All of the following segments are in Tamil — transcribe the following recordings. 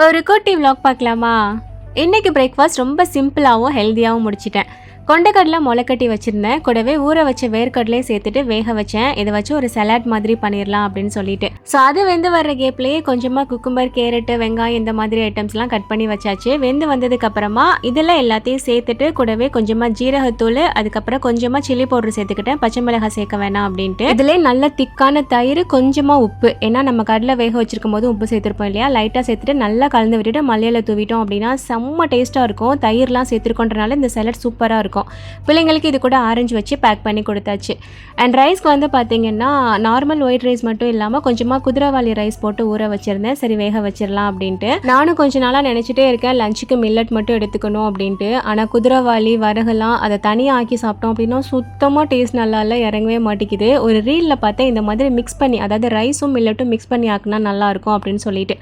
ஒரு குட்டி விலாக் பார்க்கலாமா? இன்னைக்கு பிரேக்ஃபாஸ்ட் ரொம்ப சிம்பிளாகவும் ஹெல்த்தியாகவும் முடிச்சிட்டேன். கொண்டைக்கடலை முளைக்கட்டி வச்சுருந்தேன். கூடவே ஊற வச்ச வேர்க்கடலையும் சேர்த்துட்டு வேக வச்சேன். இதை வச்சு ஒரு சலாட் மாதிரி பண்ணிடலாம் அப்படின்னு சொல்லிட்டு. ஸோ அது வெந்து வர்ற கேப்லேயே கொஞ்சமாக குக்கும்பர், கேரட்டு, வெங்காயம் இந்த மாதிரி ஐட்டம்ஸ்லாம் கட் பண்ணி வச்சாச்சு. வெந்து வந்ததுக்கப்புறமா இதில் எல்லாத்தையும் சேர்த்துட்டு கூடவே கொஞ்சமாக ஜீரகத்தூள், அதுக்கப்புறம் கொஞ்சமாக சில்லி பவுடர் சேர்த்துக்கிட்டேன். பச்சை மிளகாய் சேர்க்க வேணாம் அப்படின்ட்டு. இதிலே நல்ல திக்கான தயிர், கொஞ்சமாக உப்பு, ஏன்னா நம்ம கடலை வேக வச்சிருக்கும் போது உப்பு சேர்த்துருப்போம் இல்லையா, லைட்டாக சேர்த்துட்டு நல்லா கலந்து விட்டுட்டு மல்லியில் தூவிட்டோம் அப்படின்னா செம்ம டேஸ்ட்டாக இருக்கும். தயிர்லாம் சேர்த்துருக்கோன்றனால இந்த சலாட் சூப்பராக இருக்கும். பிள்ளைங்களுக்கு இது கூட ஆரஞ்சு வச்சு பேக் பண்ணி கொடுத்தாச்சு. அண்ட் ரைஸ்க்கு வந்து பார்த்தீங்கன்னா நார்மல் ஒயிட் ரைஸ் மட்டும் இல்லாமல் கொஞ்சமாக குதிரைவாலி ரைஸ் போட்டு ஊற வச்சுருந்தேன். சரி வேக வச்சிடலாம் அப்படின்ட்டு. நானும் கொஞ்ச நாளாக நினச்சிட்டே இருக்கேன் லஞ்சுக்கு மில்லட் மட்டும் எடுத்துக்கணும் அப்படின்ட்டு. ஆனால் குதிரைவாலி வரகுலாம் அதை தனியாக ஆக்கி சாப்பிட்டோம் அப்படின்னா சுத்தமாக டேஸ்ட் நல்லா இல்லை, இறங்கவே மாட்டேங்குது. ஒரு ரீலில் பார்த்தேன் இந்த மாதிரி மிக்ஸ் பண்ணி, அதாவது ரைஸும் மில்லட்டும் மிக்ஸ் பண்ணி ஆக்குனா நல்லாயிருக்கும் அப்படின்னு சொல்லிட்டு.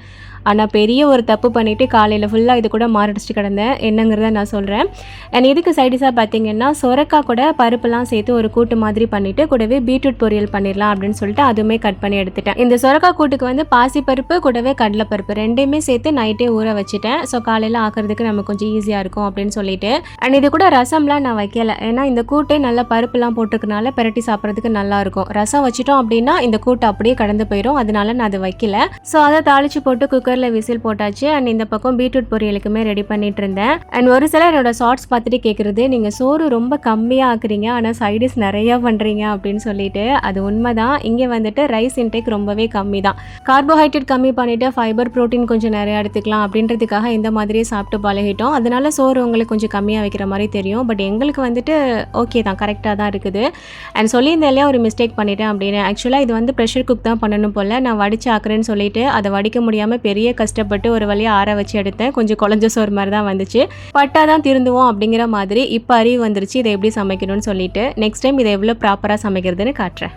ஆனால் பெரிய ஒரு தப்பு பண்ணிவிட்டு காலையில் ஃபுல்லாக இது கூட மாரடிச்சிட்டு கிடந்தேன். என்னங்கிறத நான் சொல்கிறேன். அண்ட் இதுக்கு சைடிஷாக பார்த்தீங்கன்னா சொரக்காய் கூட பருப்புலாம் சேர்த்து ஒரு கூட்டு மாதிரி பண்ணிவிட்டு கூடவே பீட்ரூட் பொரியல் பண்ணிடலாம் அப்படின்னு சொல்லிட்டு அதுவுமே கட் பண்ணி எடுத்துட்டேன். இந்த சொரக்காய் கூட்டுக்கு வந்து பாசிப்பருப்பு கூடவே கடலைப்பருப்பு ரெண்டையுமே சேர்த்து நைட்டே ஊற வச்சுட்டேன். ஸோ காலையில் ஆக்கிறதுக்கு நமக்கு கொஞ்சம் ஈஸியாக இருக்கும் அப்படின்னு சொல்லிட்டு. அண்ட் இது கூட ரசம்லாம் நான் வைக்கலை, ஏன்னா இந்த கூட்டே நல்லா பருப்புலாம் போட்டிருக்கனால பெரட்டி சாப்பிட்றதுக்கு நல்லாயிருக்கும். ரசம் வச்சுட்டோம் அப்படின்னா இந்த கூட்டு அப்படியே கடந்து போயிடும், அதனால நான் அதை வைக்கல. ஸோ அதை தாளித்து போட்டு குக்கரில் விசில் போட்டாச்சு. அண்ட் இந்த பக்கம் பீட்ரூட் பொரியலுக்குமே ரெடி பண்ணிட்டு இருந்தேன். அண்ட் ஒரு சிலர் என்னோட ஷார்ட்ஸ் பார்த்துட்டு கேட்குறது, நீங்கள் சோறு ரொம்ப கம்மியாக ஆக்குறீங்க ஆனால் சைடிஸ் நிறையா பண்ணுறீங்க அப்படின்னு சொல்லிட்டு. அது உண்மைதான். இங்கே வந்துட்டு ரைஸ் இன்டேக் ரொம்பவே கம்மி தான். கார்போஹைட்ரேட் கம்மி பண்ணிவிட்டு ஃபைபர், ப்ரோட்டீன் கொஞ்சம் நிறையா எடுத்துக்கலாம் அப்படின்றதுக்காக இந்த மாதிரியே சாப்பிட்டு பழகிட்டோம். அதனால சோறு உங்களுக்கு கொஞ்சம் கம்மியாக வைக்கிற மாதிரி தெரியும். பட் எங்களுக்கு வந்துட்டு ஓகே தான், கரெக்டாக தான் இருக்குது. அண்ட் சொல்லியிருந்தேன் இல்லையா ஒரு மிஸ்டேக் பண்ணிட்டேன் அப்படின்னு. ஆக்சுவலாக இது வந்து ப்ரெஷர் குக் தான் பண்ணணும் போல். நான் வடிச்சு ஆக்குறேன்னு சொல்லிட்டு அதை வடிக்க முடியாமல் பெரிய கஷ்டப்பட்டு ஒரு வழியாக ஆற வச்சு எடுத்தேன். கொஞ்சம் குழஞ்ச சோறு மாதிரி தான் வந்துச்சு. பட்டா தான் திருந்துவோம் அப்படிங்கிற மாதிரி இப்போ அறிவு வந்துருச்சு இதை எப்படி சமைக்கணும்னு சொல்லிட்டு. நெக்ஸ்ட் டைம் இதை எவ்வளோ ப்ராப்பராக சமைக்கிறதுன்னு காட்டுறேன்.